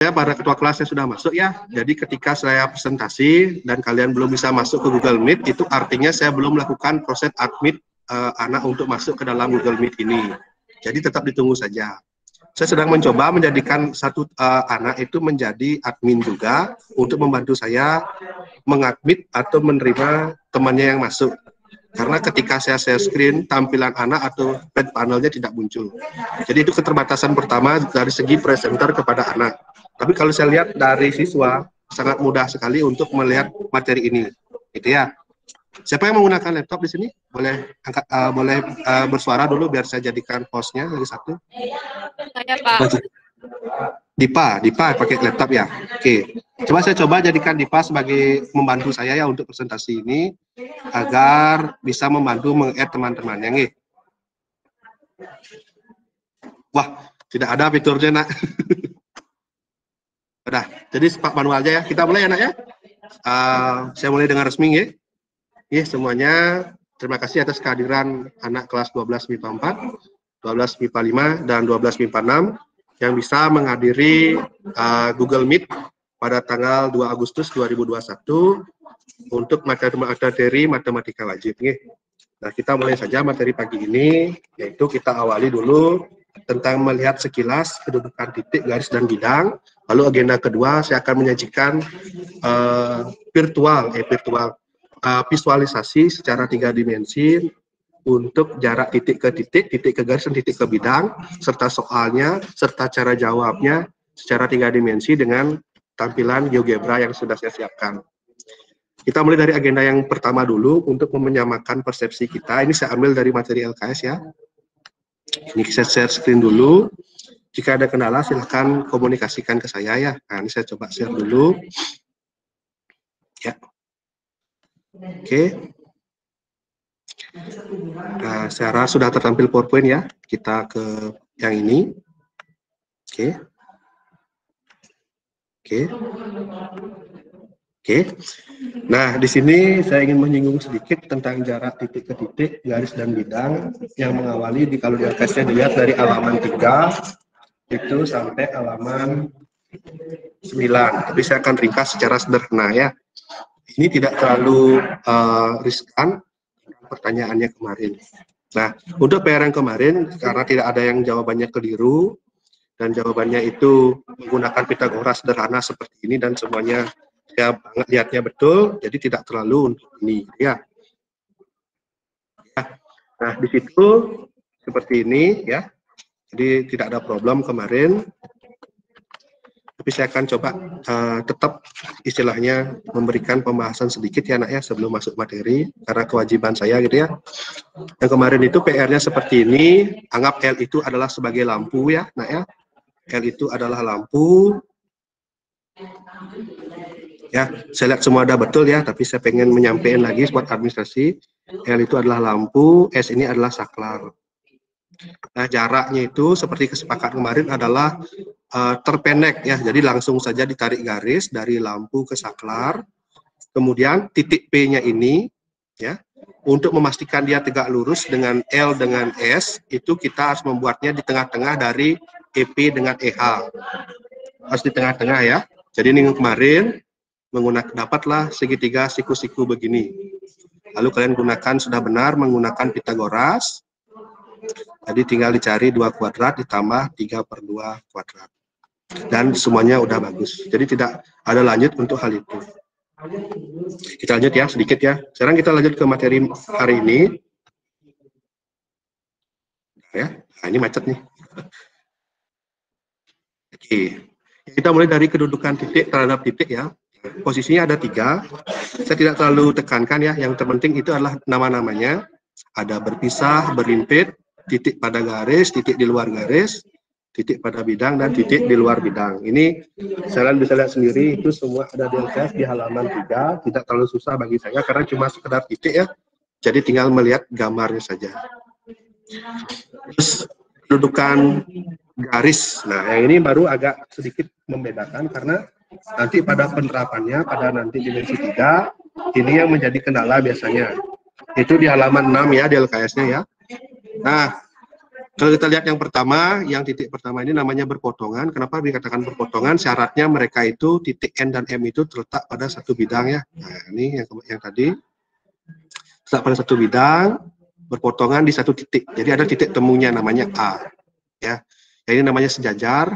Ya, para ketua kelas yang sudah masuk ya. Jadi ketika saya presentasi dan kalian belum bisa masuk ke Google Meet, itu artinya saya belum melakukan proses admit anak untuk masuk ke dalam Google Meet ini. Jadi tetap ditunggu saja. Saya sedang mencoba menjadikan satu anak itu menjadi admin juga untuk membantu saya mengadmit atau menerima temannya yang masuk. Karena ketika saya share screen, tampilan anak atau pad panelnya tidak muncul. Jadi itu keterbatasan pertama dari segi presenter kepada anak. Tapi kalau saya lihat dari siswa, sangat mudah sekali untuk melihat materi ini. Gitu ya. Siapa yang menggunakan laptop di sini? Boleh angkat, bersuara dulu biar saya jadikan hostnya dari satu. Saya, Pak. Dipa pakai laptop ya. Oke. Saya coba jadikan Dipa sebagai membantu saya ya untuk presentasi ini agar bisa membantu meng-add teman-temannya nih. Wah, tidak ada fiturnya, Nak. Udah, jadi Pak manual aja ya. Kita mulai ya, Nak ya. Saya mulai dengan resmi ya. Semuanya terima kasih atas kehadiran anak kelas 12 MIPA 4, 12 MIPA 5, dan 12 MIPA 6 yang bisa menghadiri Google Meet pada tanggal 2 Agustus 2021 untuk materi matematika wajib. Nah, kita mulai saja materi pagi ini, yaitu kita awali dulu tentang melihat sekilas kedudukan titik, garis, dan bidang. Lalu agenda kedua, saya akan menyajikan visualisasi secara 3 dimensi untuk jarak titik ke titik, titik ke garis, dan titik ke bidang, serta soalnya, serta cara jawabnya secara 3 dimensi dengan tampilan GeoGebra yang sudah saya siapkan. Kita mulai dari agenda yang pertama dulu untuk menyamakan persepsi kita. Ini saya ambil dari materi LKS ya. Ini saya share screen dulu. Jika ada kendala silahkan komunikasikan ke saya ya. Nah, ini saya coba share dulu. Ya. Oke. Nah, secara sudah tertampil PowerPoint ya. Kita ke yang ini. Oke. Nah, di sini saya ingin menyinggung sedikit tentang jarak titik ke titik, garis, dan bidang yang mengawali kalau di LKS-nya dilihat dari halaman 3 itu sampai halaman 9. Tapi saya akan ringkas secara sederhana ya. Ini tidak terlalu riskan pertanyaannya kemarin. Nah, untuk PR yang kemarin, karena tidak ada yang jawabannya keliru, dan jawabannya itu menggunakan Pitagoras sederhana seperti ini, dan semuanya ya banget lihatnya betul, jadi tidak terlalu untuk ini. Ya. Nah, di situ seperti ini, ya. Jadi tidak ada problem kemarin. Tapi saya akan coba tetap istilahnya memberikan pembahasan sedikit ya, Nak ya, sebelum masuk materi, karena kewajiban saya gitu ya. Yang kemarin itu PR-nya seperti ini, anggap L itu adalah sebagai lampu ya, Nak ya. L itu adalah lampu. Ya, saya lihat semua ada betul ya, tapi saya pengen menyampaikan lagi buat administrasi. L itu adalah lampu, S ini adalah saklar. Nah, jaraknya itu seperti kesepakatan kemarin adalah terpendek ya, jadi langsung saja ditarik garis dari lampu ke saklar. Kemudian titik P-nya ini ya, untuk memastikan dia tegak lurus dengan L dengan S, itu kita harus membuatnya di tengah-tengah dari EP dengan EH. Harus di tengah-tengah ya. Jadi ini kemarin menggunakan, dapatlah segitiga siku-siku begini. Lalu kalian gunakan, sudah benar menggunakan Pitagoras. Jadi tinggal dicari 2 kuadrat ditambah 3/2 kuadrat. Dan semuanya udah bagus. Jadi tidak ada lanjut untuk hal itu. Kita lanjut ya, sedikit ya. Sekarang kita lanjut ke materi hari ini. Ya, nah ini macet nih. Oke. Kita mulai dari kedudukan titik terhadap titik ya. Posisinya ada 3. Saya tidak terlalu tekankan ya. Yang terpenting itu adalah nama-namanya. Ada berpisah, berimpit, titik pada garis, titik di luar garis, titik pada bidang, dan titik di luar bidang. Ini kalian bisa lihat sendiri, itu semua ada di LKS di halaman 3, tidak terlalu susah bagi saya, karena cuma sekedar titik ya, jadi tinggal melihat gambarnya saja. Terus, kedudukan garis, nah yang ini baru agak sedikit membedakan, karena nanti pada penerapannya, pada nanti dimensi 3, ini yang menjadi kendala biasanya. Itu di halaman 6 ya, di LKS-nya ya. Nah, Kalau kita lihat yang pertama, yang titik pertama ini namanya berpotongan. Kenapa dikatakan berpotongan? Syaratnya mereka itu titik N dan M itu terletak pada satu bidang ya. Nah, ini yang tadi terletak pada satu bidang, berpotongan di satu titik. Jadi ada titik temunya namanya A. Ya, ini namanya sejajar.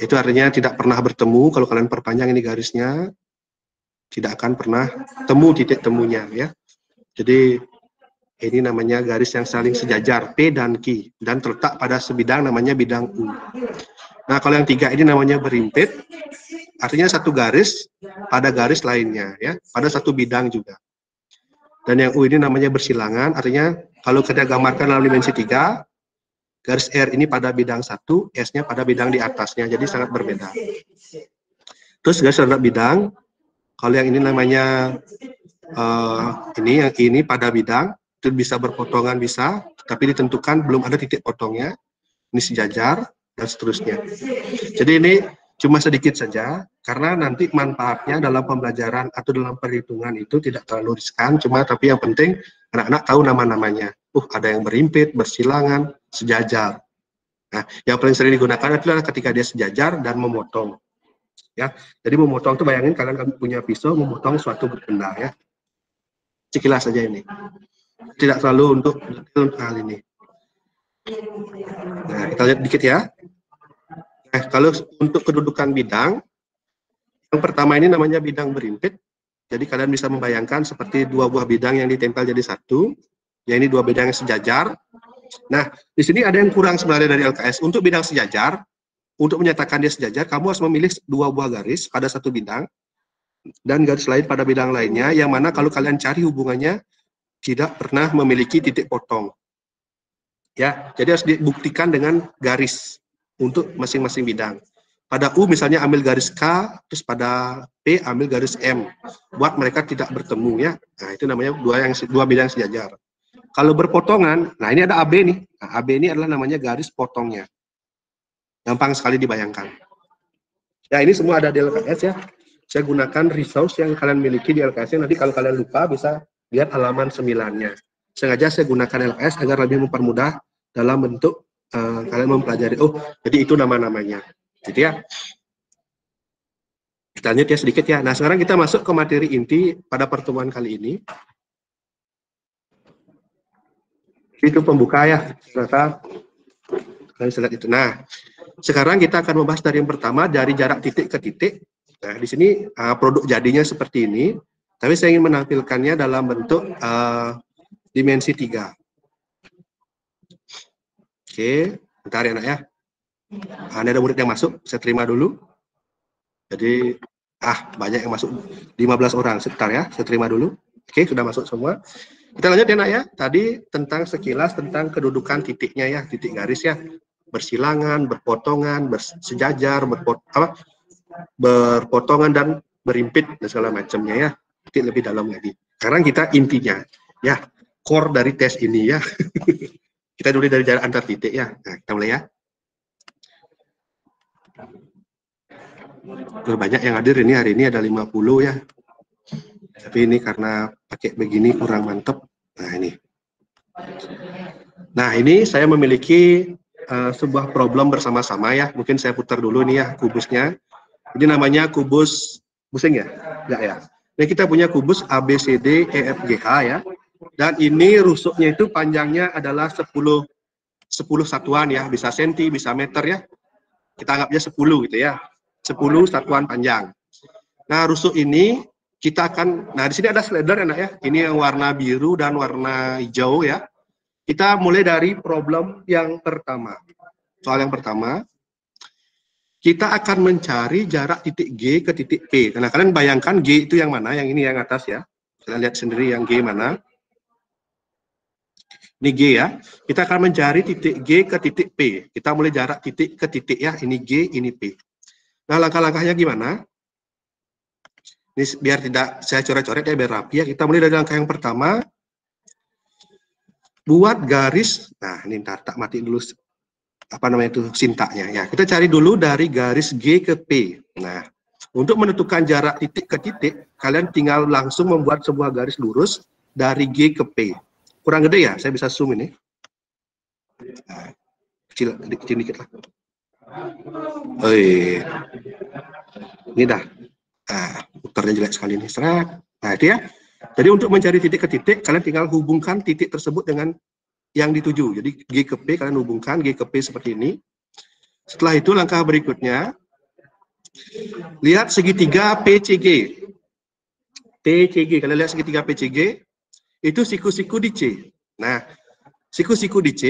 Itu artinya tidak pernah bertemu. Kalau kalian perpanjang ini garisnya, tidak akan pernah temu titik temunya ya. Jadi ini namanya garis yang saling sejajar, P dan Q, dan terletak pada sebidang namanya bidang U. Nah, kalau yang tiga ini namanya berimpit, artinya satu garis pada garis lainnya, ya, pada satu bidang juga. Dan yang U ini namanya bersilangan, artinya kalau kita gambarkan dalam dimensi 3, garis R ini pada bidang 1, S-nya pada bidang di atasnya, jadi sangat berbeda. Terus garis terhadap bidang, kalau yang ini namanya yang ini pada bidang, itu bisa berpotongan bisa, tapi ditentukan belum ada titik potongnya, ini sejajar, dan seterusnya. Jadi ini cuma sedikit saja, karena nanti manfaatnya dalam pembelajaran atau dalam perhitungan itu tidak terlalu riskan, cuma tapi yang penting anak-anak tahu nama-namanya. Ada yang berimpit, bersilangan, sejajar. Nah, yang paling sering digunakan adalah ketika dia sejajar dan memotong. Ya, jadi memotong itu bayangin kalian punya pisau memotong suatu benda ya. Sekilas saja ini. Tidak terlalu untuk hal ini. Nah, kita lihat dikit ya. Nah, kalau untuk kedudukan bidang, yang pertama ini namanya bidang berimpit. Jadi kalian bisa membayangkan seperti dua buah bidang yang ditempel jadi satu. Ya, ini dua bidang yang sejajar. Nah, di sini ada yang kurang sebenarnya dari LKS. Untuk bidang sejajar, untuk menyatakan dia sejajar, kamu harus memilih dua buah garis pada satu bidang dan garis lain pada bidang lainnya, yang mana kalau kalian cari hubungannya tidak pernah memiliki titik potong. Ya, jadi harus dibuktikan dengan garis untuk masing-masing bidang. Pada U misalnya ambil garis K, terus pada P ambil garis M, buat mereka tidak bertemu ya. Nah, itu namanya dua bidang sejajar. Kalau berpotongan, nah ini ada AB nih. Nah, AB ini adalah namanya garis potongnya. Gampang sekali dibayangkan. Ya, ini semua ada di LKS ya. Saya gunakan resource yang kalian miliki di LKS. Nanti kalau kalian lupa bisa lihat halaman 9-nya. Sengaja saya gunakan LKS agar lebih mempermudah dalam bentuk kalian mempelajari. Oh, jadi itu nama-namanya. Jadi ya, kita lanjut ya sedikit ya. Nah, sekarang kita masuk ke materi inti pada pertemuan kali ini. Itu pembuka ya, ternyata kalian bisa lihat itu. Nah, sekarang kita akan membahas dari yang pertama, dari jarak titik ke titik. Nah, di sini produk jadinya seperti ini, tapi saya ingin menampilkannya dalam bentuk dimensi 3. Oke, bentar ya anak ya. Ada murid yang masuk, saya terima dulu. Jadi, banyak yang masuk, 15 orang, sebentar ya, saya terima dulu. Oke, sudah masuk semua. Kita lanjut ya nak ya, tadi tentang sekilas tentang kedudukan titiknya ya, titik garis ya. Bersilangan, berpotongan, bersejajar, berpotongan dan berimpit dan segala macamnya ya. Nanti lebih dalam lagi. Sekarang kita intinya ya, core dari tes ini ya. Kita mulai dari jarak antar titik ya. Nah, kita mulai ya. Banyak yang hadir ini hari ini ada 50 ya. Tapi ini karena pakai begini kurang mantep. Nah ini. Nah ini saya memiliki sebuah problem bersama-sama ya. Mungkin saya putar dulu nih ya kubusnya. Ini namanya kubus pusing ya? Enggak ya. Ini kita punya kubus ABCD EFGH ya. Dan ini rusuknya itu panjangnya adalah 10 satuan ya. Bisa senti, bisa meter ya. Kita anggapnya 10 gitu ya. 10 satuan panjang. Nah rusuk ini kita akan, nah di sini ada slider enak ya. Ini yang warna biru dan warna hijau ya. Kita mulai dari problem yang pertama. Soal yang pertama, kita akan mencari jarak titik G ke titik P. Karena kalian bayangkan G itu yang mana? Yang ini yang atas ya. Kalian lihat sendiri yang G mana. Ini G ya. Kita akan mencari titik G ke titik P. Kita mulai jarak titik ke titik ya. Ini G, ini P. Nah langkah-langkahnya gimana? Ini biar tidak saya coret-coret ya, biar rapi ya. Kita mulai dari langkah yang pertama. Buat garis, nah ini ntar tak mati dulu apa namanya itu sintaknya ya. Kita cari dulu dari garis G ke P. Nah, untuk menentukan jarak titik ke titik, kalian tinggal langsung membuat sebuah garis lurus dari G ke P. Kurang gede ya, saya bisa zoom ini. Nah, kecil dikit lah. Oi, ini dah. Putarnya jelek sekali nih. Nah, itu ya. Jadi untuk mencari titik ke titik, kalian tinggal hubungkan titik tersebut dengan yang dituju. Jadi G ke P, kalian hubungkan G ke P seperti ini. Setelah itu langkah berikutnya, lihat segitiga PCG. PCG, kalian lihat segitiga PCG, itu siku-siku di C. Nah, siku-siku di C,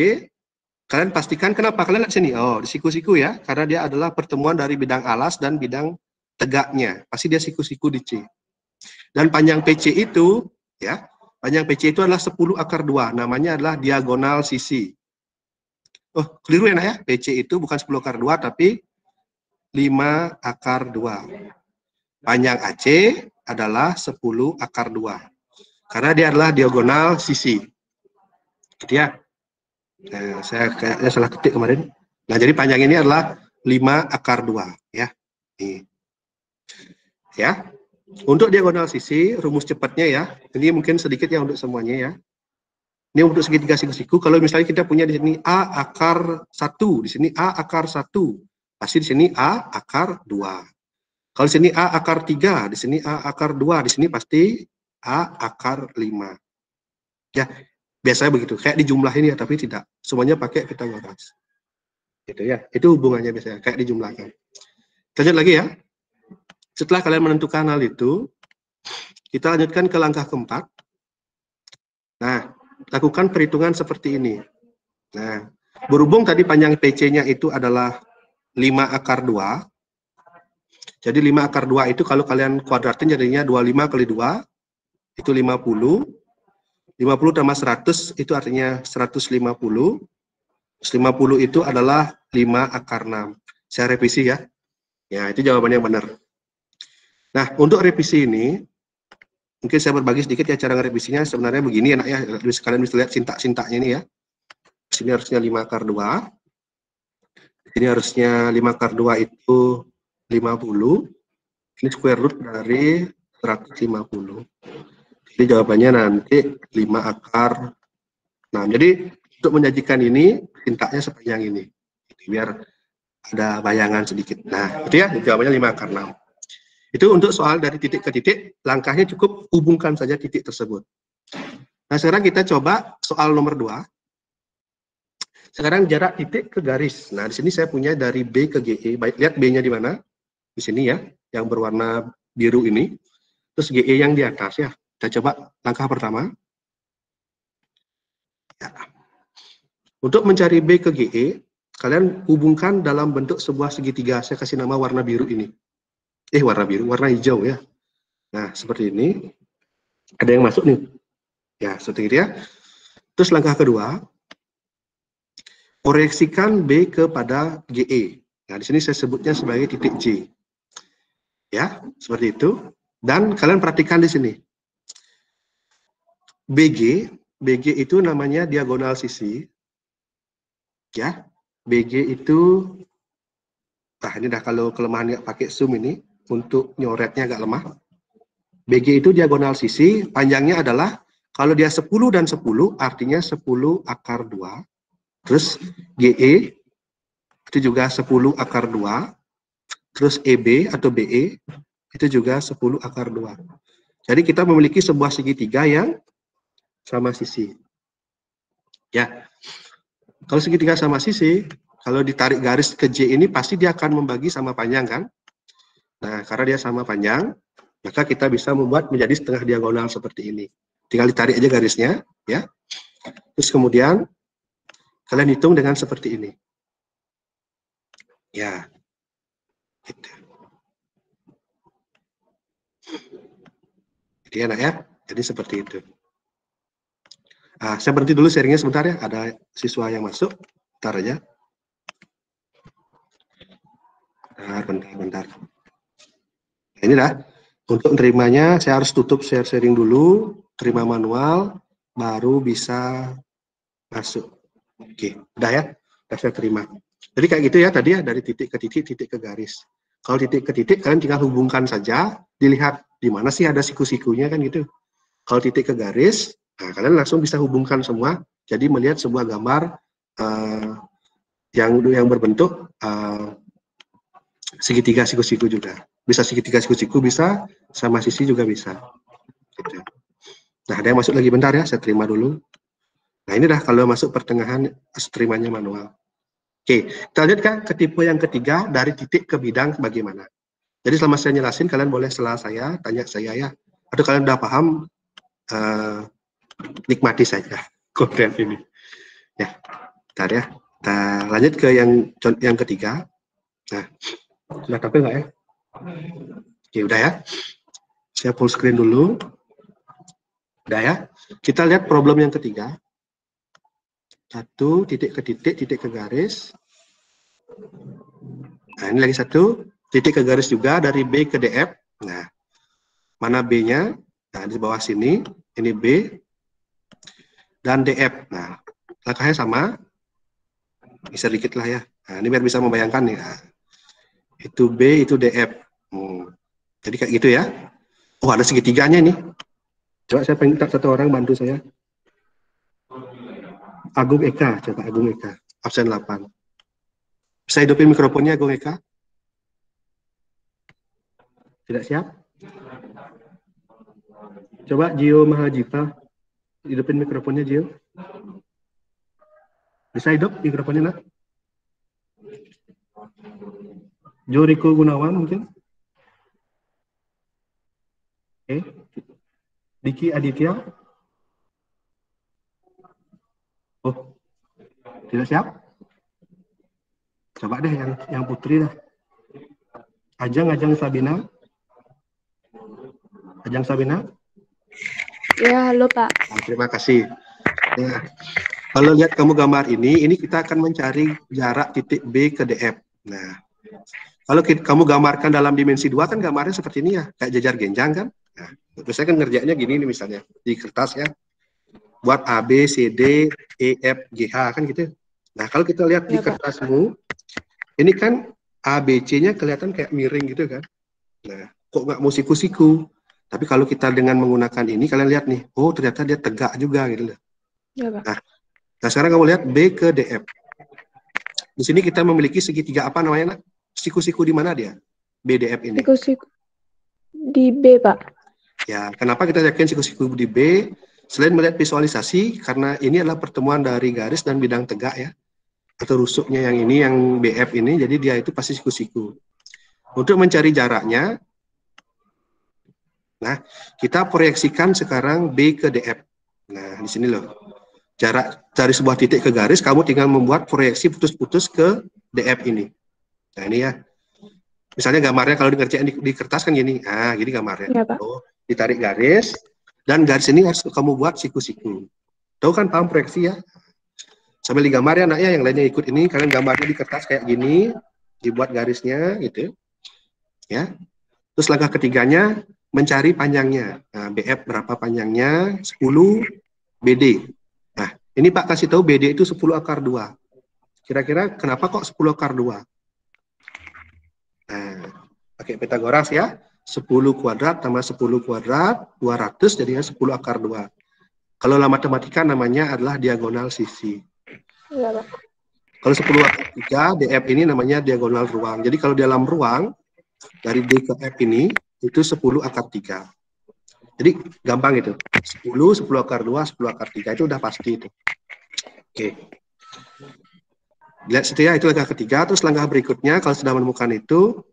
kalian pastikan kenapa? Kalian lihat sini, oh di siku-siku ya, karena dia adalah pertemuan dari bidang alas dan bidang tegaknya. Pasti dia siku-siku di C. Dan panjang PC itu, ya, panjang PC itu adalah 10 akar 2, namanya adalah diagonal sisi. Oh, keliru ya nak ya, PC itu bukan 10 akar 2, tapi 5 akar 2. Panjang AC adalah 10 akar 2. Karena dia adalah diagonal sisi. Gitu ya. Saya kayaknya salah ketik kemarin. Nah, jadi panjang ini adalah 5 akar 2. Ya. Nih. Ya. Untuk diagonal sisi, rumus cepatnya ya. Ini mungkin sedikit ya untuk semuanya ya. Ini untuk segitiga siku-siku. Kalau misalnya kita punya di sini A akar 1, di sini A akar 1, pasti di sini A akar 2. Kalau di sini A akar 3, di sini A akar 2, di sini pasti A akar 5. Ya, biasanya begitu. Kayak dijumlahin ya, tapi tidak. Semuanya pakai Pitagoras. Gitu ya. Itu hubungannya biasanya, kayak dijumlahkan. Lanjut lagi ya. Setelah kalian menentukan hal itu, kita lanjutkan ke langkah keempat. Nah, lakukan perhitungan seperti ini. Nah, berhubung tadi panjang PC-nya itu adalah 5 akar 2. Jadi 5 akar 2 itu kalau kalian kuadratin jadinya 25 kali 2, itu 50. 50 tambah 100 itu artinya 150. 50 itu adalah 5 akar 6. Saya revisi ya. Ya, itu jawabannya yang benar. Nah, untuk revisi ini, mungkin saya berbagi sedikit ya cara ngerevisinya. Sebenarnya begini enak ya, kalian bisa lihat sintak-sintaknya ini ya. Di sini harusnya 5 akar 2. Di sini harusnya 5 akar 2 itu 50. Ini square root dari 150. Jadi jawabannya nanti 5 akar 6. Jadi untuk menyajikan ini, sintaknya sepanjang ini. Biar ada bayangan sedikit. Nah, itu ya, jawabannya 5 akar 6. Itu untuk soal dari titik ke titik, langkahnya cukup hubungkan saja titik tersebut. Nah, sekarang kita coba soal nomor 2. Sekarang jarak titik ke garis. Nah, di sini saya punya dari B ke GE. Baik, lihat B-nya di mana? Di sini ya, yang berwarna biru ini. Terus GE yang di atas ya. Kita coba langkah pertama. Ya. Untuk mencari B ke GE, kalian hubungkan dalam bentuk sebuah segitiga. Saya kasih nama warna biru ini. Warna biru, warna hijau ya. Nah, seperti ini. Ada yang masuk nih. Ya, seperti itu ya. Terus langkah kedua, proyeksikan B kepada GE. Nah, di sini saya sebutnya sebagai titik J. Ya, seperti itu. Dan kalian perhatikan di sini. BG itu namanya diagonal sisi. Ya, BG itu, ini dah kalau kelemahan nggak pakai zoom ini, untuk nyoretnya agak lemah. BG itu diagonal sisi, panjangnya adalah, kalau dia 10 dan 10, artinya 10 akar 2. Terus GE, itu juga 10 akar 2. Terus EB atau BE, itu juga 10 akar 2. Jadi kita memiliki sebuah segitiga yang sama sisi. Ya, kalau segitiga sama sisi, kalau ditarik garis ke J ini, pasti dia akan membagi sama panjang kan? Nah, karena dia sama panjang, maka kita bisa membuat menjadi setengah diagonal seperti ini. Tinggal ditarik aja garisnya, ya. Terus kemudian kalian hitung dengan seperti ini. Ya. Gitu. Jadi enak ya. Jadi seperti itu. Saya berhenti dulu sharingnya sebentar ya. Ada siswa yang masuk. Bentar aja. Bentar. Nah, ini dah. Untuk menerimanya, saya harus tutup sharing dulu, terima manual, baru bisa masuk. Oke, udah ya, udah saya terima. Jadi kayak gitu ya tadi ya, dari titik ke titik, titik ke garis. Kalau titik ke titik, kalian tinggal hubungkan saja, dilihat di mana sih ada siku-sikunya kan gitu. Kalau titik ke garis, nah kalian langsung bisa hubungkan semua, jadi melihat sebuah gambar yang berbentuk segitiga siku-siku juga. Bisa segitiga siku-siku, bisa sama sisi juga bisa. Gitu. Nah, ada yang masuk lagi, bentar ya, saya terima dulu. Nah, ini dah kalau masuk pertengahan, terimanya manual. Oke, kita lanjutkan ke tipe yang ketiga, dari titik ke bidang bagaimana. Jadi selama saya jelasin, kalian boleh setelah saya, tanya saya ya. Atau kalian udah paham, nikmati saja konten ini. Ya, bentar ya. Kita lanjut ke yang ketiga. Nah, sudah tampil nggak ya? Oke, udah ya. Saya full screen dulu. Udah ya. Kita lihat problem yang ketiga. Satu, titik ke titik, titik ke garis. Nah, ini lagi satu, titik ke garis juga dari B ke DF. Nah, mana B-nya? Nah, di bawah sini, ini B dan DF. Nah, langkahnya sama. Bisa dikit lah ya. Nah, ini biar bisa membayangkan nih. Nah, itu B, itu DF. Jadi kayak gitu ya. Oh, ada segitiganya nih. Coba saya minta satu orang bantu saya. Agung Eka, coba Agung Eka. Absen 8. Bisa hidupin mikrofonnya, Agung Eka? Tidak siap? Coba Gio Mahajiva, hidupin mikrofonnya, Gio. Bisa hidup mikrofonnya, nak? Jo Riko Gunawan mungkin? Oke. Diki Aditya? Oh, tidak siap? Coba deh yang Putri dah. Ajang Sabina? Ajang Sabina? Ya, halo Pak. Nah, terima kasih. Nah, kalau lihat kamu gambar ini kita akan mencari jarak titik B ke DF. Nah, kalau kamu gambarkan dalam dimensi 2 kan gambarnya seperti ini ya, kayak jajar genjang kan. Nah, terus saya kan ngerjainnya gini nih misalnya, di kertas ya. Buat A, B, C, D, E, F, G, H kan gitu. Nah, kalau kita lihat di kertasmu, ini kan A, B, C-nya kelihatan kayak miring gitu kan. Nah, kok nggak mau siku-siku? Tapi kalau kita dengan menggunakan ini, kalian lihat nih, oh ternyata dia tegak juga gitu loh. Ya, Pak. Nah, sekarang kamu lihat B ke DF. Di sini kita memiliki segitiga apa namanya, nak? Siku-siku di mana dia? BDF ini. Siku-siku di B, Pak. Ya, kenapa kita yakin siku-siku di B? Selain melihat visualisasi, karena ini adalah pertemuan dari garis dan bidang tegak ya. Atau rusuknya yang ini, yang BF ini, jadi dia itu pasti siku-siku. Untuk mencari jaraknya, nah, kita proyeksikan sekarang B ke DF. Nah, di sini loh. Jarak dari sebuah titik ke garis, kamu tinggal membuat proyeksi putus-putus ke DF ini. Nah, ini ya. Misalnya gambarnya kalau dikerjain di kertas kan gini. Nah, gini gambarnya. Ya, Pak. Oh, ditarik garis, dan garis ini harus kamu buat siku-siku. Tahu kan, paham proyeksi ya? Sambil digambar ya, anaknya, yang lainnya ikut ini. Kalian gambarnya di kertas kayak gini, dibuat garisnya, gitu. Ya. Terus langkah ketiganya, mencari panjangnya. Nah, BF berapa panjangnya? 10 BD. Nah, ini Pak kasih tahu BD itu 10 akar 2. Kira-kira kenapa kok 10 akar 2? Nah, pakai Pitagoras ya. 10 kuadrat tambah 10 kuadrat, 200 jadinya 10 akar 2. Kalau dalam matematika namanya adalah diagonal sisi. Ya, Pak. Kalau 10 akar 3, DF ini namanya diagonal ruang. Jadi kalau dalam ruang, dari D ke F ini, itu 10 akar 3. Jadi gampang itu. 10 akar 2, 10 akar 3. Itu udah pasti itu. Oke. Lihat situ ya, itu langkah ketiga. Terus langkah berikutnya, kalau sudah menemukan itu,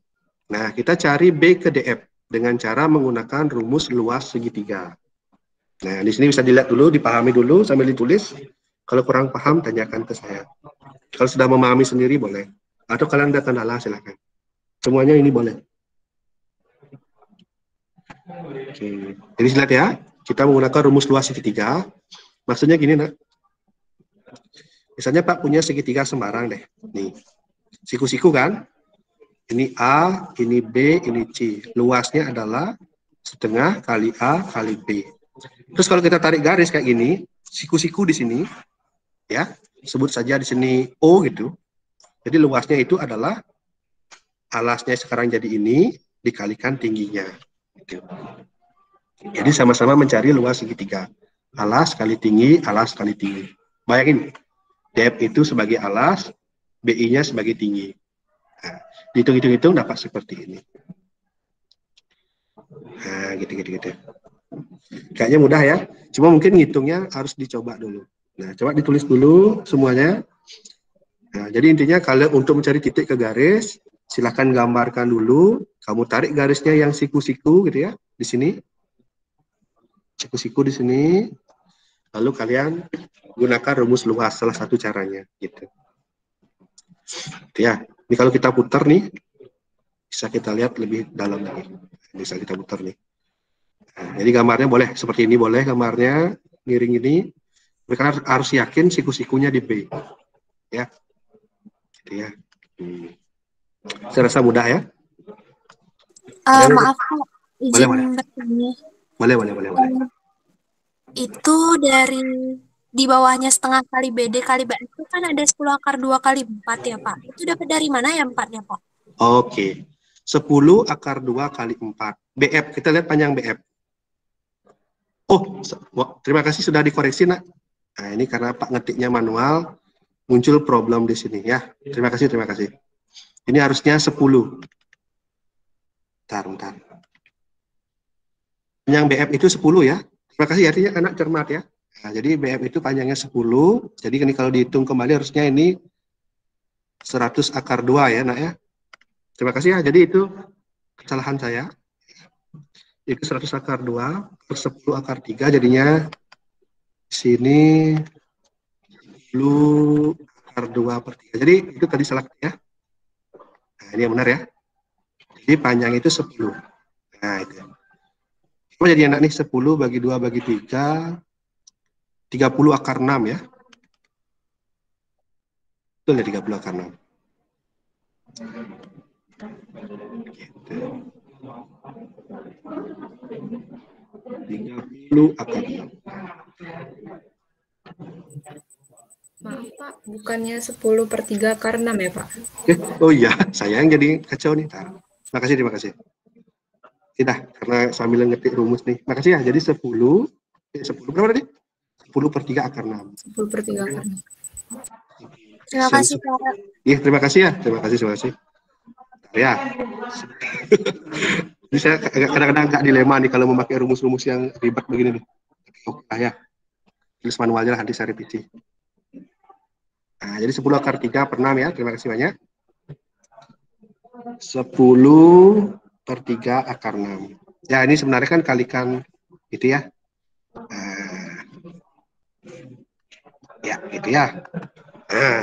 nah kita cari B ke DF dengan cara menggunakan rumus luas segitiga. Nah, di sini bisa dilihat dulu, dipahami dulu sambil ditulis. Kalau kurang paham, tanyakan ke saya. Kalau sudah memahami sendiri, boleh. Atau kalian ada kendala, silakan. Semuanya ini boleh. Oke. Jadi lihat ya, kita menggunakan rumus luas segitiga. Maksudnya gini, nak. Misalnya Pak punya segitiga sembarang deh. Nih, siku-siku kan? Ini A, ini B, ini C. Luasnya adalah setengah kali A kali B. Terus kalau kita tarik garis kayak gini, siku-siku di sini, ya, sebut saja di sini O gitu. Jadi luasnya itu adalah alasnya sekarang jadi ini dikalikan tingginya. Gitu. Jadi sama-sama mencari luas segitiga. Alas kali tinggi, alas kali tinggi. Bayangin, depth itu sebagai alas, BI-nya sebagai tinggi. Nah, dihitung-hitung dapat seperti ini. Nah, gitu. Kayaknya mudah ya. Cuma mungkin ngitungnya harus dicoba dulu. Nah, coba ditulis dulu semuanya. Nah, jadi intinya kalau untuk mencari titik ke garis, silahkan gambarkan dulu. Kamu tarik garisnya yang siku-siku gitu ya, di sini. Siku-siku di sini. Lalu kalian gunakan rumus luas, salah satu caranya gitu. Ya, ini kalau kita putar nih, bisa kita lihat lebih dalam lagi. Bisa kita putar nih. Nah, jadi gambarnya boleh seperti ini, boleh gambarnya miring ini. Mereka harus yakin siku-sikunya di B. Ya, gitu ya. Saya rasa mudah ya. Maaf Pak, izin bertanya. Boleh. Itu dari di bawahnya setengah kali BD kali BF itu kan ada 10 akar 2 kali 4 ya Pak. Itu dapat dari mana ya 4-nya Pak? Oke. 10 akar 2 kali 4. BF, kita lihat panjang BF. Oh, terima kasih sudah dikoreksi nak. Nah, ini karena Pak ngetiknya manual, muncul problem di sini ya. Terima kasih. Ini harusnya 10. Bentar. Panjang BF itu 10 ya. Terima kasih artinya anak cermat ya. Nah, jadi BF itu panjangnya 10. Jadi ini kalau dihitung kembali harusnya ini 100 akar 2 ya nak ya. Terima kasih ya. Jadi itu kesalahan saya. Itu 100 akar 2 per 10 akar 3 jadinya sini 10 akar 2 per 3. Jadi itu tadi salah ya. Nah, ini yang benar ya. Jadi panjang itu 10. Nah, itu. Apa jadi anak nih 10 bagi 2 bagi 3 30 akar 6 ya. Betul ya 30 akar 6. Gitu. 30 akar 6. Maaf Pak, bukannya 10 per 3 akar 6 ya Pak? Oh iya, sayang jadi kacau nih. Terima kasih. Tidak, karena sambil ngetik rumus nih. Makasih ya, jadi 10 berapa tadi? 10 per 3 akar 6. 10 per 3 akar 6. Terima kasih Pak. Iya, terima kasih ya. Terima kasih. Ya. Jadi saya kadang-kadang agak dilema nih kalau memakai rumus-rumus yang ribet begini nih. Oke ya. Tulis manualnya nanti saya revisi. Nah, jadi 10 akar 3 per 6 ya. Terima kasih banyak. 10 per 3 akar 6. Ya, ini sebenarnya kan kalikan gitu ya. Ya, gitu ya. Nah,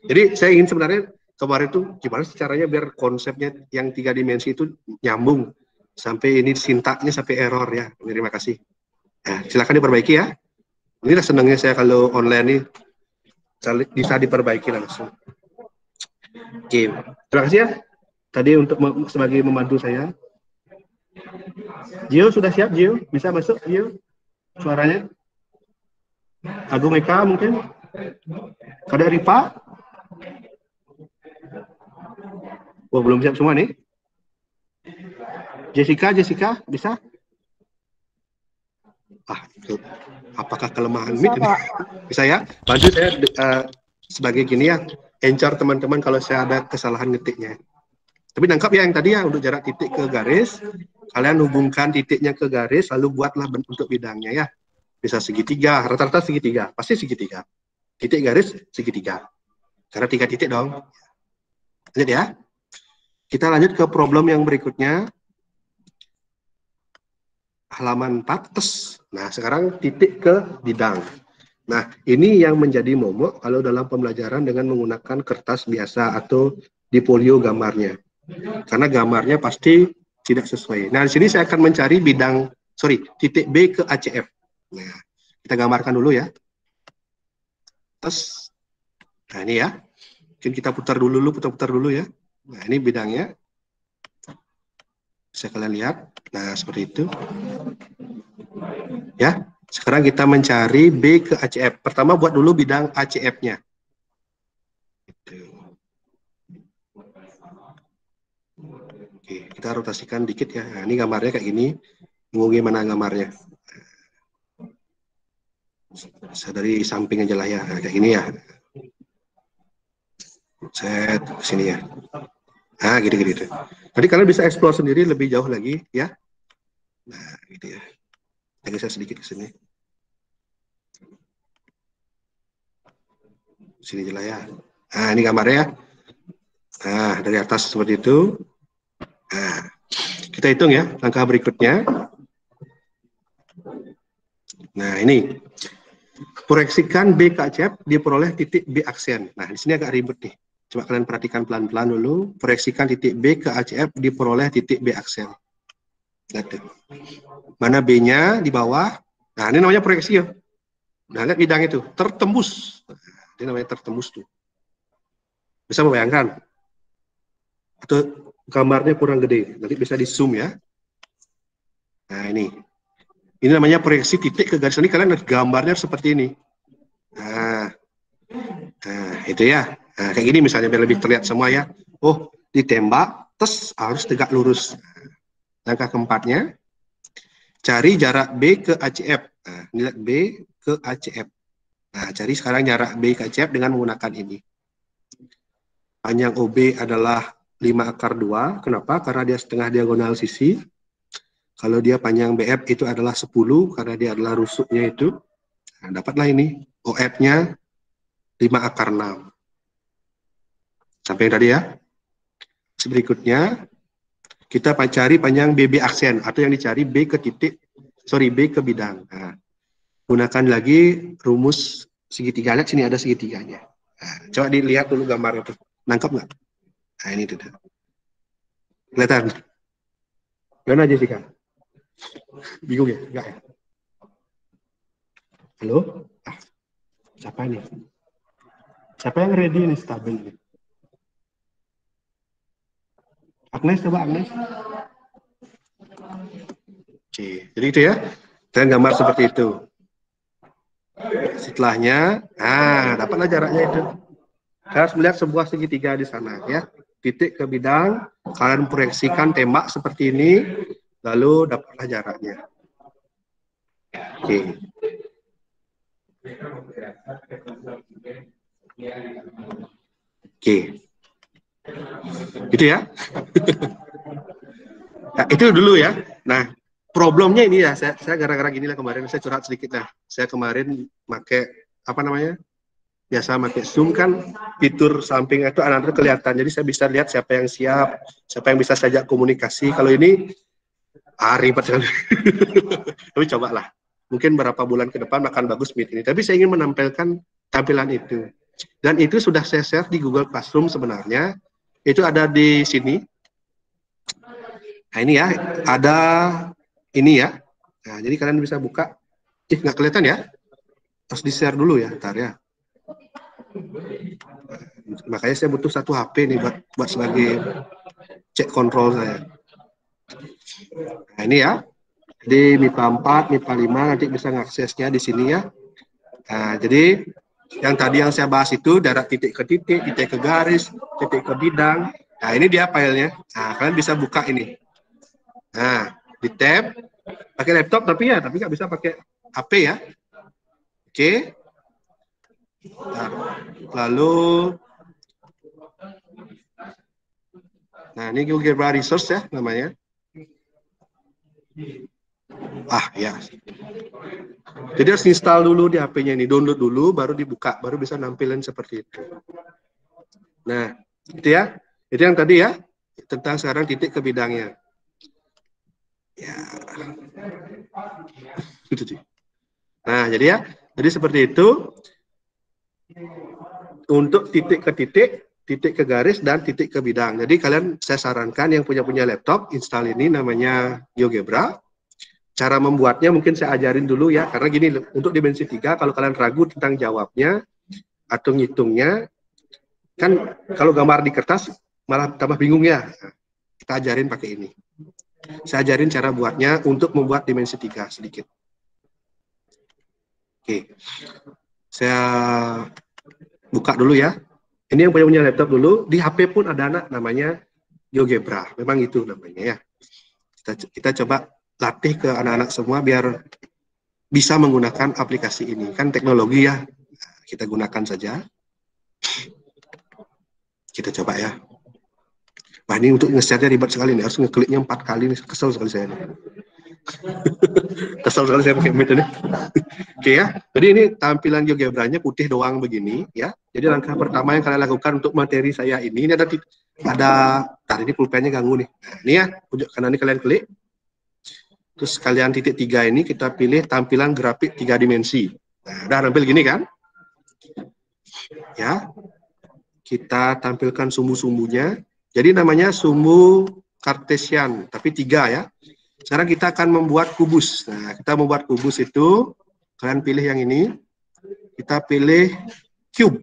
jadi saya ingin sebenarnya kemarin tuh gimana sih caranya biar konsepnya yang 3 dimensi itu nyambung sampai ini sintaknya sampai error ya. Terima kasih. Nah, silakan diperbaiki ya. Inilah senangnya saya kalau online nih bisa diperbaiki langsung. Oke, terima kasih ya. Tadi untuk sebagai membantu saya. Gio sudah siap, Gio? Bisa masuk, Gio? Suaranya? Agung Eka mungkin? Kada Ripa? Oh, belum siap semua nih. Jessica, bisa? Apakah kelemahan Bisa, ini? Pak. Bisa ya? Bantu saya sebagai gini ya, encar teman-teman kalau saya ada kesalahan ngetiknya. Tapi nangkap ya yang tadi ya, untuk jarak titik ke garis, kalian hubungkan titiknya ke garis, lalu buatlah bentuk bidangnya ya. Bisa segitiga, rata-rata segitiga, pasti segitiga. Titik garis segitiga. Karena 3 titik dong. Lanjut ya. Kita lanjut ke problem yang berikutnya. Halaman 4, tes. Nah, sekarang titik ke bidang. Nah, ini yang menjadi momok kalau dalam pembelajaran dengan menggunakan kertas biasa atau di folio gambarnya. Karena gambarnya pasti tidak sesuai. Nah, di sini saya akan mencari titik B ke ACF. Nah, kita gambarkan dulu ya. Tes. Nah, ini ya. Mungkin kita putar dulu ya. Nah, ini bidangnya. Bisa kalian lihat. Nah, seperti itu. Ya. Sekarang kita mencari B ke ACF. Pertama buat dulu bidang ACF-nya. Oke, kita rotasikan dikit ya. Nah, ini gambarnya kayak gini. Tunggu gimana gambarnya. Bisa dari samping aja lah ya. Nah, kayak gini ya. Set sini ya. Nah, gitu. Nanti kalian bisa explore sendiri lebih jauh lagi ya. Nah, gitu ya. Lagi saya sedikit ke sini. Sini aja lah ya. Nah, ini gambarnya ya. Nah, dari atas seperti itu. Nah, kita hitung ya langkah berikutnya. Nah, ini. Proyeksikan B ke ACF diperoleh titik B aksen. Nah, di sini agak ribet nih. Coba kalian perhatikan pelan-pelan dulu. Proyeksikan titik B ke ACF diperoleh titik B aksen. Lihat. Mana B-nya di bawah. Nah, ini namanya proyeksi ya. Nah, lihat bidang itu. Tertembus. Nah, ini namanya tertembus tuh. Bisa membayangkan? Atau gambarnya kurang gede. Nanti bisa di zoom ya. Nah, ini. Ini namanya proyeksi titik ke garis. Ini kalian lihat gambarnya seperti ini. Nah, itu ya. Nah, kayak gini misalnya biar lebih terlihat semua ya. Oh, ditembak, terus harus tegak lurus. Langkah keempatnya, cari jarak B ke ACF. Nah, ini lihat B ke ACF. Nah, cari sekarang jarak B ke ACF dengan menggunakan ini. Panjang OB adalah 5/2. Kenapa? Karena dia setengah diagonal sisi. Kalau dia panjang BF itu adalah 10, karena dia adalah rusuknya itu. Nah, dapatlah ini. OF-nya 5/6. Sampai tadi ya. Berikutnya, kita cari panjang BB aksen, atau yang dicari B ke bidang. Nah, gunakan lagi rumus segitiga. Lihat sini ada segitiganya. Nah, coba dilihat dulu gambar itu. Nangkep nggak? Nah, ini tuh. Kelihatan? Gimana Jessica? Bingung ya? Enggak ya? Halo? Siapa ini? Siapa yang ready ini stabil? Agnes, coba Agnes. Oke, jadi itu ya. Dan gambar seperti itu. Setelahnya, dapatlah jaraknya itu. Saya harus melihat sebuah segitiga di sana ya. Titik ke bidang, kalian proyeksikan tembak seperti ini, lalu dapatlah jaraknya. Oke. Oke. Gitu ya. Nah, itu dulu ya. Nah, problemnya ini ya, saya gara-gara gini lah kemarin, saya curhat sedikit lah. Saya kemarin pakai, biasa pakai Zoom kan, fitur samping itu anak-anak kelihatan. Jadi saya bisa lihat siapa yang siap, siapa yang bisa saya ajak komunikasi. Kalau ini, ribet sekali. Tapi cobalah. Mungkin beberapa bulan ke depan akan bagus Meet ini. Tapi saya ingin menampilkan tampilan itu. Dan itu sudah saya share di Google Classroom sebenarnya. Itu ada di sini. Nah ini ya, ada ini ya. Nah jadi kalian bisa buka. Nggak kelihatan ya? Harus di-share dulu ya, ntar ya. Makanya saya butuh satu HP nih buat sebagai cek kontrol saya. Nah ini ya. Di MIPA 4, MIPA 5 nanti bisa mengaksesnya di sini ya. Nah jadi yang tadi yang saya bahas itu jarak titik ke titik, titik ke garis, titik ke bidang. Nah ini dia filenya. Nah kalian bisa buka ini. Nah di tab, pakai laptop tapi nggak bisa pakai HP ya. Oke. Nah, lalu, nah ini GeoGebra Resource ya namanya. Ya. Jadi harus install dulu di HP-nya ini, download dulu, baru dibuka, baru bisa nampilin seperti itu. Nah, itu ya. Itu yang tadi ya, tentang sekarang titik ke bidangnya. Ya. Nah, jadi seperti itu. Untuk titik ke titik, titik ke garis, dan titik ke bidang. Jadi kalian, saya sarankan yang punya laptop, install ini namanya GeoGebra. Cara membuatnya mungkin saya ajarin dulu ya, karena gini, untuk dimensi 3, kalau kalian ragu tentang jawabnya, atau ngitungnya, kan kalau gambar di kertas, malah tambah bingung ya. Kita ajarin pakai ini. Saya ajarin cara buatnya untuk membuat dimensi 3 sedikit. Oke. Saya buka dulu ya. Ini yang punya laptop dulu. Di HP pun ada anak namanya GeoGebra. Memang itu namanya ya. Kita coba latih ke anak-anak semua biar bisa menggunakan aplikasi ini. Kan teknologi ya. Kita gunakan saja. Kita coba ya. Wah, ini untuk nge-share-nya ribet sekali nih, harus ngekliknya 4 kali nih, kesel sekali saya nih. Kesel sekali saya pakai Meet ini. Oke ya, jadi ini tampilan GeoGebra-nya putih doang begini ya. Jadi langkah pertama yang kalian lakukan untuk materi saya ini ada tadi ini pulpennya ganggu nih. Nah, ini ya, pojok kanan ini kalian klik. Terus kalian titik 3 ini kita pilih tampilan grafik 3 dimensi. Nah, udah tampil gini kan? Ya. Kita tampilkan sumbu-sumbunya. Jadi namanya sumbu Cartesian, tapi 3 ya. Sekarang kita akan membuat kubus. Nah, kita membuat kubus itu, kalian pilih yang ini. Kita pilih cube.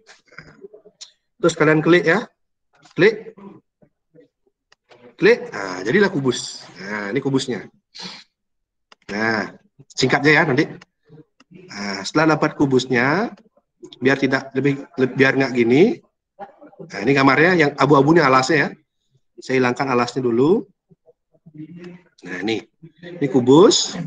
Terus kalian klik ya. Klik. Klik. Nah, jadilah kubus. Nah, ini kubusnya. Nah, singkatnya ya nanti. Nah, setelah dapat kubusnya, biar biar nggak gini. Nah, ini gambarnya yang abu-abu ini alasnya ya. Saya hilangkan alasnya dulu. Nah, ini kubus.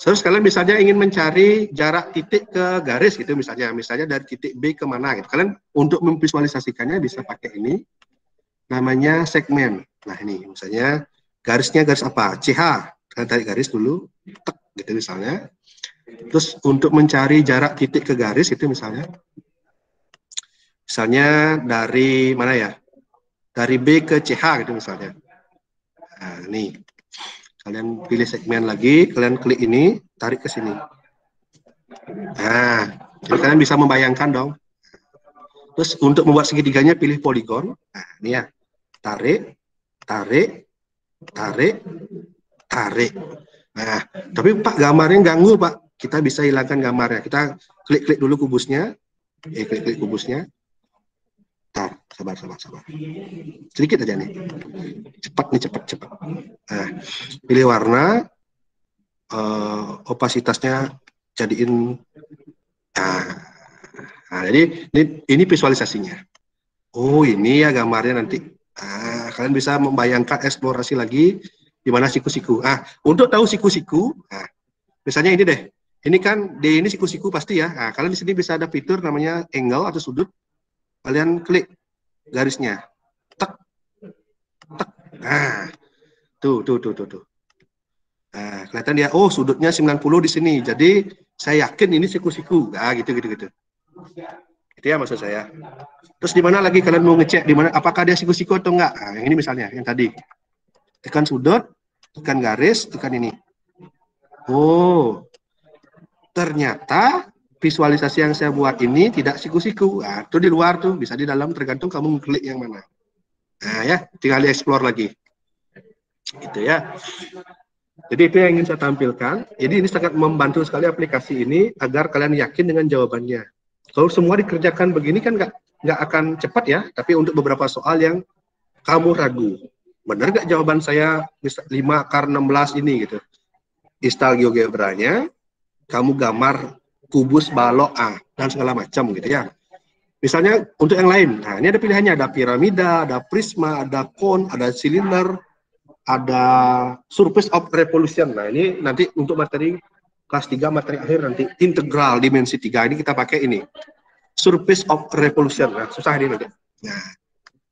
Terus kalian misalnya ingin mencari jarak titik ke garis gitu misalnya dari titik B ke mana gitu. Kalian untuk memvisualisasikannya bisa pakai ini. Namanya segmen. Nah, ini misalnya garisnya garis apa? CH. Kalian tarik garis dulu. Tek, gitu misalnya. Terus untuk mencari jarak titik ke garis itu misalnya dari mana ya? Dari B ke CH gitu misalnya. Nah, ini. Kalian pilih segmen lagi, kalian klik ini, tarik ke sini. Nah, jadi kalian bisa membayangkan dong. Terus untuk membuat segitiganya pilih poligon. Nah, ini ya. Tarik, tarik, tarik, tarik. Nah, tapi Pak gambarnya ganggu Pak. Kita bisa hilangkan gambarnya. Kita klik-klik dulu kubusnya. Klik-klik kubusnya. Sabar. Sedikit aja nih. Cepat. Nah, pilih warna, opasitasnya jadiin. Nah, jadi ini visualisasinya. Oh, ini ya gambarnya nanti. Kalian bisa membayangkan eksplorasi lagi di mana siku-siku. Untuk tahu siku-siku, misalnya ini deh. Ini kan ini siku-siku pasti ya. Nah, kalian di sini bisa ada fitur namanya angle atau sudut. Kalian klik garisnya, tek. Nah, tuh. Nah, kelihatan dia, oh sudutnya 90 di sini. Jadi saya yakin ini siku-siku. Nah, gitu. Itu ya maksud saya. Terus di mana lagi kalian mau ngecek di mana apakah dia siku-siku atau enggak? Nah, yang ini misalnya, yang tadi. Tekan sudut, tekan garis, tekan ini. Oh, ternyata visualisasi yang saya buat ini tidak siku-siku. Nah, itu di luar tuh, bisa di dalam, tergantung kamu klik yang mana. Nah ya, tinggal di-explore lagi. Gitu ya. Jadi itu yang ingin saya tampilkan. Jadi ini sangat membantu sekali aplikasi ini agar kalian yakin dengan jawabannya. Kalau semua dikerjakan begini kan nggak akan cepat ya, tapi untuk beberapa soal yang kamu ragu. Benar nggak jawaban saya 5 akar 16 ini gitu. Install GeoGebra-nya, kamu gambar kubus, balok, dan segala macam gitu ya. Misalnya untuk yang lain, nah ini ada pilihannya, ada piramida, ada prisma, ada cone, ada silinder, ada surface of revolution. Nah ini nanti untuk materi kelas 3, materi akhir nanti integral dimensi 3 ini kita pakai ini. Surface of revolution. Nah, susah ini nanti. Nah,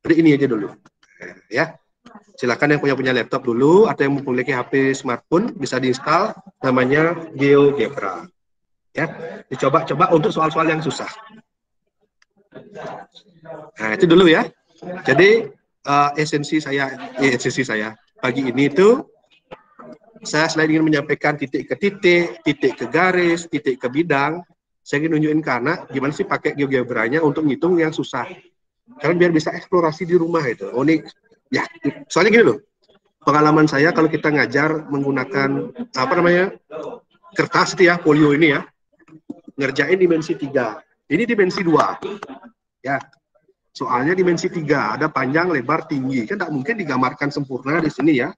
jadi ini aja dulu. Nah, ya. Silakan yang punya laptop dulu atau yang memiliki HP smartphone bisa diinstal, namanya GeoGebra. Ya, dicoba-coba untuk soal-soal yang susah. Nah, itu dulu ya. Jadi esensi saya pagi ini itu saya selain ingin menyampaikan titik ke titik, titik ke garis, titik ke bidang, saya ingin nunjukin ke anak gimana sih pakai GeoGebra-nya untuk ngitung yang susah. Kalian biar bisa eksplorasi di rumah itu. Oh ini ya, soalnya gini loh. Pengalaman saya kalau kita ngajar menggunakan kertas itu ya, folio ini ya. Ngerjain dimensi 3. Ini dimensi 2. Ya. Soalnya dimensi 3, ada panjang, lebar, tinggi. Kan tidak mungkin digambarkan sempurna di sini ya.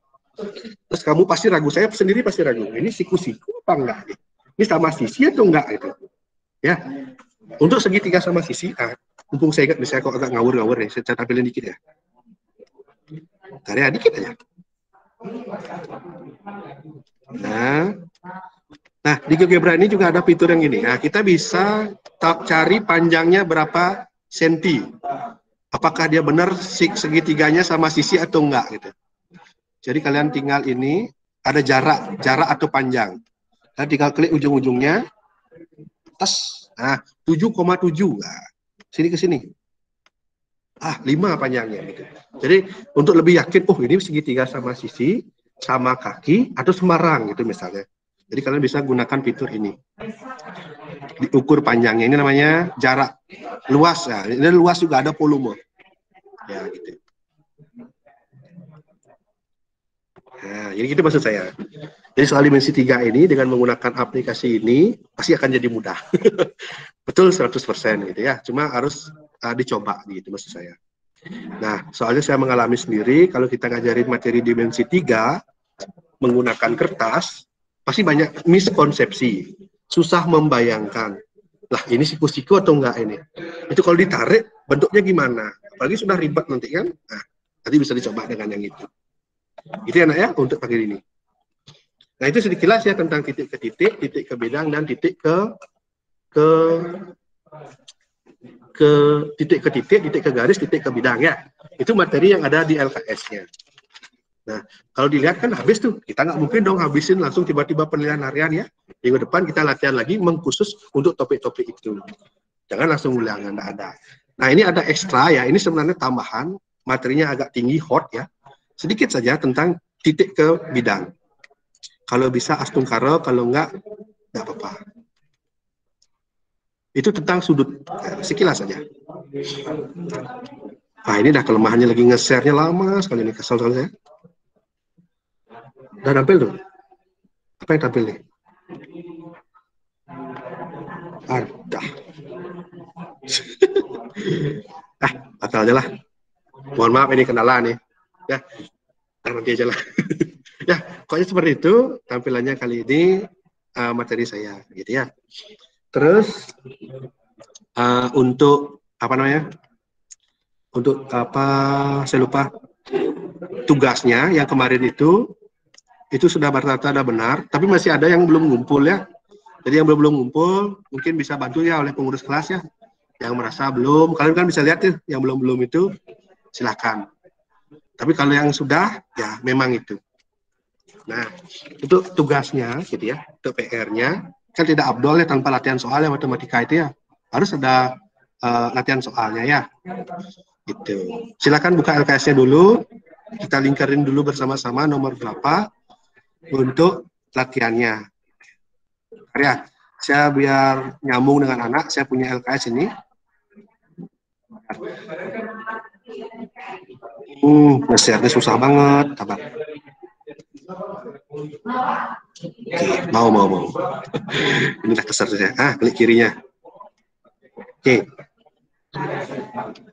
Terus kamu pasti ragu, saya sendiri pasti ragu. Ini siku-siku apa enggak? Ini sama sisi atau enggak itu? Ya. Untuk segitiga sama sisi, mumpung saya ingat, misalnya kok agak ngawur-ngawur nih, saya tampilin dikit ya. Karya dikit aja. Nah, di GeoGebra ini juga ada fitur yang gini. Nah, kita bisa cari panjangnya berapa senti. apakah dia benar segitiganya sama sisi atau enggak gitu. Jadi kalian tinggal ini ada jarak atau panjang. Kalian tinggal klik ujung-ujungnya, tes, nah 7,7, nah, sini ke sini. 5 panjangnya gitu. Jadi untuk lebih yakin, oh ini segitiga sama sisi, sama kaki atau semarang gitu misalnya. Jadi kalian bisa gunakan fitur ini. Diukur panjangnya, ini namanya jarak. Luas ya, ini luas juga ada volume. Ya gitu. Nah, jadi gitu maksud saya. Jadi soal dimensi 3 ini dengan menggunakan aplikasi ini pasti akan jadi mudah. Betul 100% gitu ya. Cuma harus dicoba gitu maksud saya. Nah, soalnya saya mengalami sendiri kalau kita ngajarin materi dimensi 3 menggunakan kertas pasti banyak miskonsepsi. Susah membayangkan. Lah, ini siku-siku atau enggak ini? Itu kalau ditarik bentuknya gimana? Apalagi sudah ribet nanti kan? Nah, nanti bisa dicoba dengan yang itu. Itu enak ya untuk pakai ini. Nah, itu sedikitlah ya tentang titik ke titik, titik ke bidang, dan titik ke titik ke titik, titik ke garis, titik ke bidang ya. Itu materi yang ada di LKS-nya. Nah, kalau dilihat kan habis tuh. Kita nggak mungkin dong habisin langsung tiba-tiba penilaian harian ya. Minggu depan kita latihan lagi mengkhusus untuk topik-topik itu. Jangan langsung ulangan, nggak ada. Nah, ini ada ekstra ya. Ini sebenarnya tambahan. Materinya agak tinggi, hot ya. Sedikit saja tentang titik ke bidang. Kalau bisa astungkara, kalau nggak apa-apa. Itu tentang sudut. Sekilas saja. Nah, ini dah kelemahannya lagi nge-share-nya lama sekali ini. Kesal saya. Udah tampil tuh? Apa yang tampil nih? Ada. Batal aja lah. Mohon maaf ini kendala nih. Ya, nanti aja lah. Ya, pokoknya seperti itu tampilannya kali ini materi saya, gitu ya. Terus untuk apa namanya? Untuk apa? Saya lupa. Tugasnya yang kemarin itu sudah rata-rata benar, tapi masih ada yang belum ngumpul ya. Jadi yang belum ngumpul mungkin bisa bantu ya oleh pengurus kelas ya. Yang merasa belum, kalian kan bisa lihat ya, yang belum itu silakan. Tapi kalau yang sudah, ya memang itu. Nah, itu tugasnya gitu ya, untuk PR-nya kan tidak abdol ya tanpa latihan soal ya matematika itu ya. Harus ada latihan soalnya ya. Gitu. Silakan buka LKS-nya dulu. Kita lingkarin dulu bersama-sama nomor berapa untuk latihannya. Ya, saya biar nyambung dengan anak, saya punya LKS ini. Nge-share-nya susah banget, sabar. Oke, mau. Ini udah keser saya. Klik kirinya. Oke.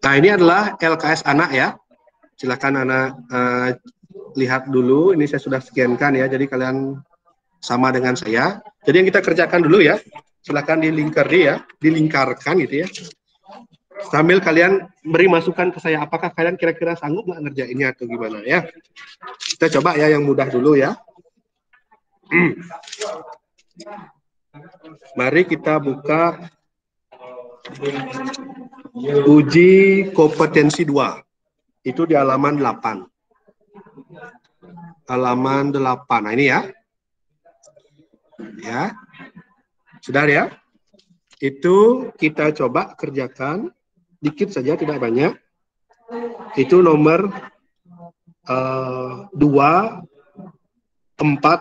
Nah, ini adalah LKS anak ya. Silakan anak lihat dulu. Ini saya sudah scan-kan ya. Jadi kalian sama dengan saya. Jadi yang kita kerjakan dulu ya. Silakan dilingkarkan gitu ya. Sambil kalian beri masukan ke saya, apakah kalian kira-kira sanggup nggak ngerjainnya atau gimana ya. Kita coba ya yang mudah dulu ya. Mari kita buka uji kompetensi 2. Itu di halaman 8. Halaman 8. Nah, ini ya. Ya. Sudah ya? Itu kita coba kerjakan dikit saja, tidak banyak. Itu nomor 2, 4,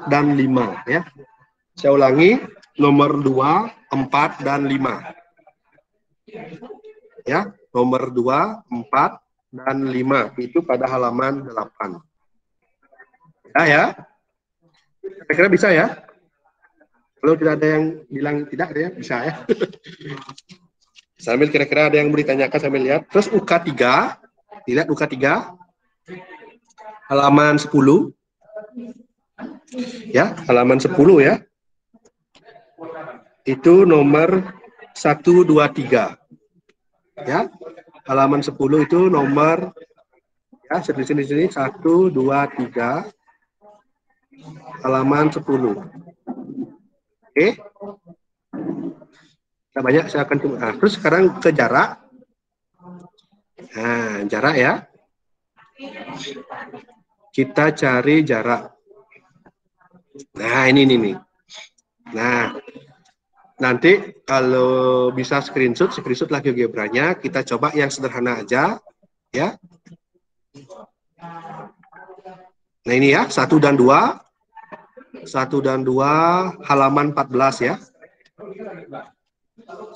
dan 5 ya. Saya ulangi, nomor 2, 4, dan 5. Ya, nomor 2, 4, dan 5 itu pada halaman 8. Ya. Kira-kira bisa ya? Kalau tidak ada yang bilang tidak ya, bisa ya. Sambil kira-kira ada yang mau ditanyakan sambil lihat. Terus UK3, dilihat UK3, halaman 10. Ya, halaman 10 ya. Itu nomor 1, 2, 3. Ya, halaman 10 itu nomor ya, sini 1, 2, 3. Halaman 10. Oke. Nah, banyak saya akan terus sekarang ke jarak. Nah, Nah, jarak ya. Kita cari jarak. Nah, ini nih. Nah, nanti kalau bisa screenshot lagi GeoGebranya. Kita coba yang sederhana aja, ya. Nah, ini ya, 1 dan 2. 1 dan 2 halaman 14 ya.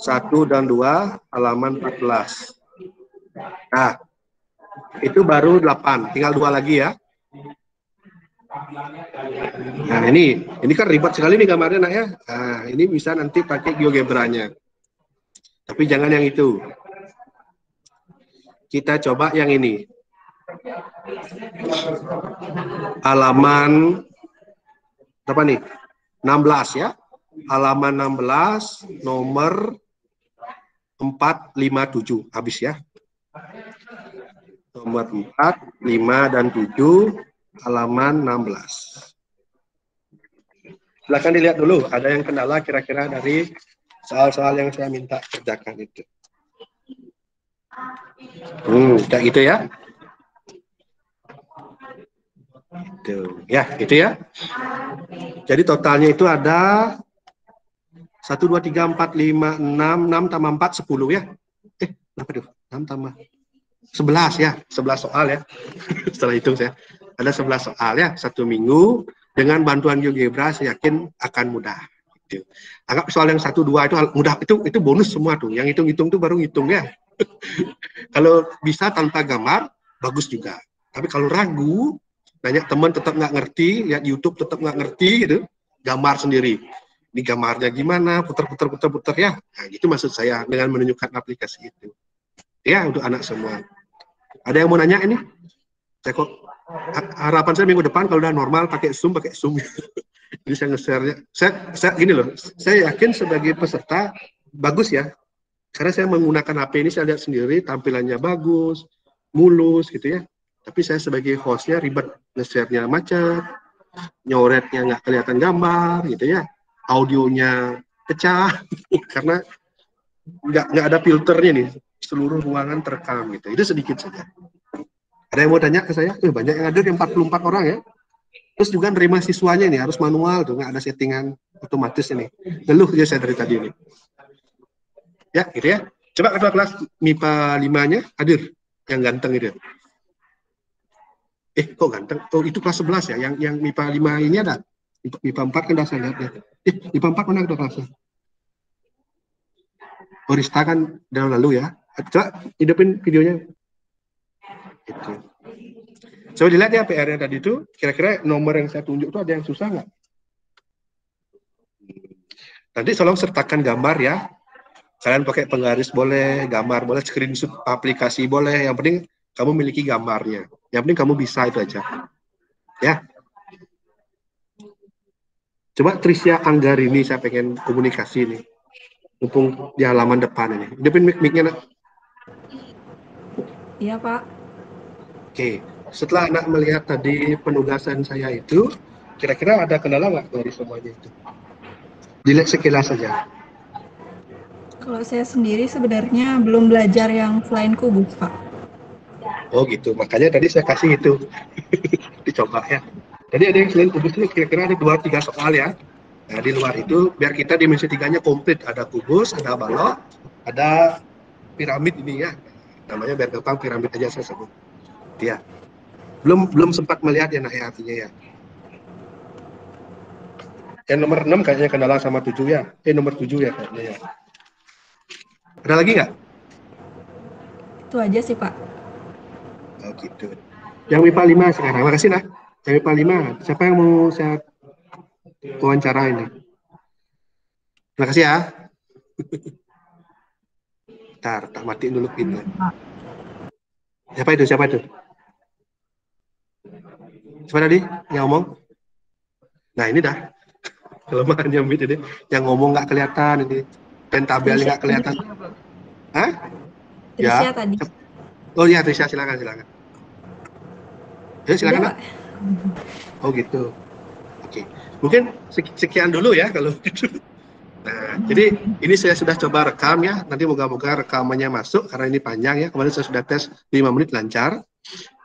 1 dan 2 halaman 14. Nah, itu baru 8, tinggal 2 lagi ya. Nah, ini kan ribet sekali nih gambarnya, nak ya. Nah, ini bisa nanti pakai GeoGebranya. Tapi jangan yang itu. Kita coba yang ini. Halaman apa nih? 16 ya. Halaman 16 nomor 457 habis ya. Nomor 4, 5 dan 7 halaman 16. Silahkan dilihat dulu, ada yang kendala kira-kira dari soal-soal yang saya minta kerjakan itu. Kayak gitu ya. Gitu ya. Jadi totalnya itu ada 1, 2, 3, 4, 5, 6 tambah 4, 10 ya. Berapa tuh? 6 tambah 11 ya, 11 soal ya. Setelah hitung saya. Ada 11 soal ya, 1 minggu. Dengan bantuan GeoGebra saya yakin akan mudah. Gitu. Anggap soal yang 1, 2 itu mudah, itu bonus semua tuh. Yang hitung-hitung tuh baru ngitung ya. Kalau bisa tanpa gambar, bagus juga. Tapi kalau ragu, banyak teman tetap nggak ngerti, lihat YouTube tetap nggak ngerti gitu, gambar sendiri. Ini gambarnya gimana, putar ya. Nah, gitu maksud saya dengan menunjukkan aplikasi itu. Ya, untuk anak semua. Ada yang mau nanya ini? Saya kok harapan saya minggu depan kalau udah normal pakai Zoom. Jadi saya nge-share-nya. Saya gini loh, saya yakin sebagai peserta bagus ya. Karena saya menggunakan HP ini saya lihat sendiri tampilannya bagus, mulus gitu ya. Tapi saya sebagai hostnya ribet, nge-share-nya macet, nyoretnya nggak kelihatan gambar gitu ya. Audionya pecah karena nggak ada filternya nih, seluruh ruangan terekam gitu. Itu sedikit saja. Ada yang mau tanya ke saya? Banyak yang hadir, 44 orang ya. Terus juga nerima siswanya nih harus manual tuh, nggak ada settingan otomatis ini. Ngeluh ya saya dari tadi ini. Ya, gitu ya. Coba ketua kelas MIPA 5-nya hadir, yang ganteng itu. Kok ganteng? Oh, itu kelas 11 ya. Yang MIPA 5 ini ada. MIPA 4 kan udah saya lihat ya. MIPA 4 mana ketua kelasnya? Orista kan dari lalu ya. Coba hidupin videonya. Itu. Coba dilihat ya PR-nya tadi itu, kira-kira nomor yang saya tunjuk itu ada yang susah nggak? Nanti tolong sertakan gambar ya. Kalian pakai penggaris boleh, gambar boleh, screenshot aplikasi boleh. Yang penting kamu miliki gambarnya. Yang penting kamu bisa itu aja. Ya. Coba Trisya Anggarini saya pengen komunikasi nih. Mumpung di halaman depan ini. Hidupin mic-nya, Nak. Iya, Pak. Oke. Setelah anak melihat tadi penugasan saya itu, kira-kira ada kendala nggak dari semuanya itu? Dilihat sekilas saja. Kalau saya sendiri sebenarnya belum belajar yang selain kubus, Pak. Oh gitu, makanya tadi saya kasih itu. Dicoba ya. Tadi ada yang selain kubus ini kira-kira ada 2-3 soal ya. Nah, di luar itu biar kita dimensi 3-nya komplit. Ada kubus, ada balok, ada piramid ini ya. Namanya biar gampang piramid aja saya sebut. Ya. Belum sempat melihat ya, nah ya artinya ya. Yang nomor 6 kayaknya kendala sama 7 ya. Nomor 7 ya kayaknya ya. Ada lagi nggak? Itu aja sih, Pak. Oh gitu. Yang MIPA 5 sekarang. Makasih, Nah. Yang MIPA 5. Siapa yang mau saya wawancara ini? Terima kasih ya. Bentar, tak matiin dulu pinnya. Siapa itu? Siapa tadi yang ngomong? Nah, ini dah. Kelemahannya Mit ini. Yang ngomong nggak kelihatan ini. Pentabelnya nggak kelihatan. Hah? Trisya tadi. Oh iya, Trisya, silakan. Silakan, Nak. Pak. Oh gitu. Oke. Mungkin sekian dulu ya kalau gitu. Nah, jadi ini saya sudah coba rekam ya. Nanti moga-moga rekamannya masuk karena ini panjang ya. Kemarin saya sudah tes 5 menit lancar.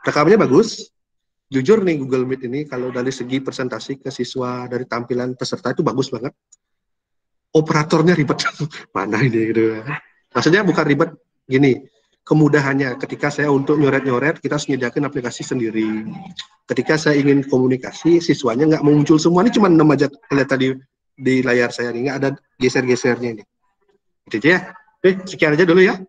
Rekamannya bagus. Jujur nih Google Meet ini kalau dari segi presentasi ke siswa dari tampilan peserta itu bagus banget. Operatornya ribet. Mana ini gitu. Maksudnya bukan ribet gini. Kemudahannya ketika saya untuk nyoret-nyoret kita harus menyediakan aplikasi sendiri. Ketika saya ingin komunikasi siswanya nggak muncul semua, ini cuma 6 aja lihat tadi di layar saya ini, nggak ada geser-gesernya ini. Itu aja ya. Sekian aja dulu ya.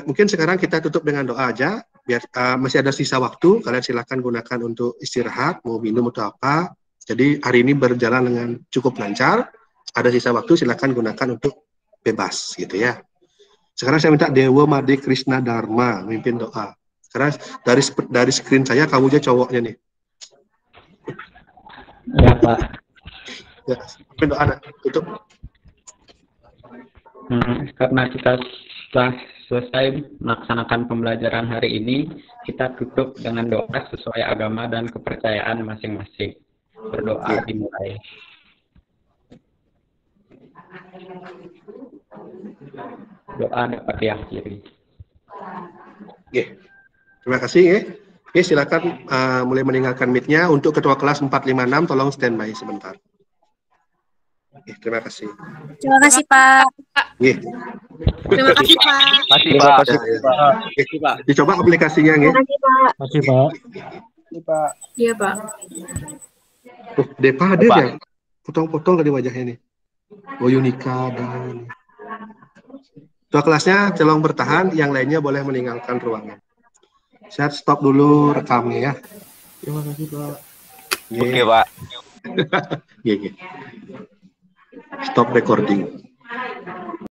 Mungkin sekarang kita tutup dengan doa aja, biar masih ada sisa waktu, kalian silahkan gunakan untuk istirahat, mau minum atau apa. Jadi hari ini berjalan dengan cukup lancar, ada sisa waktu silahkan gunakan untuk bebas gitu ya. Sekarang saya minta Dewa Made Krishna Dharma memimpin doa. Karena dari screen saya kamu aja cowoknya nih. Ya Pak. Ya, memimpin doa tutup. Karena kita sudah selesai melaksanakan pembelajaran hari ini, kita tutup dengan doa sesuai agama dan kepercayaan masing-masing. Berdoa dimulai. Doa dapat diakhiri. Oke. Terima kasih ya. Oke, silakan mulai meninggalkan mic-nya. Untuk ketua kelas 456 tolong standby sebentar. Oke, terima kasih. Terima kasih, Pak. Oke. Terima kasih, Pak. Terima kasih, Pak. Dicoba aplikasinya ya. Terima kasih, Pak. Makasih Pak. Iya, Pak. Depa hadir ya? Potong-potong tadi wajahnya nih. Oh, Yunika dan ketua kelasnya tolong bertahan, yang lainnya boleh meninggalkan ruangan. Saya stop dulu rekamnya ya. Terima kasih Pak. Oke Pak. Stop recording.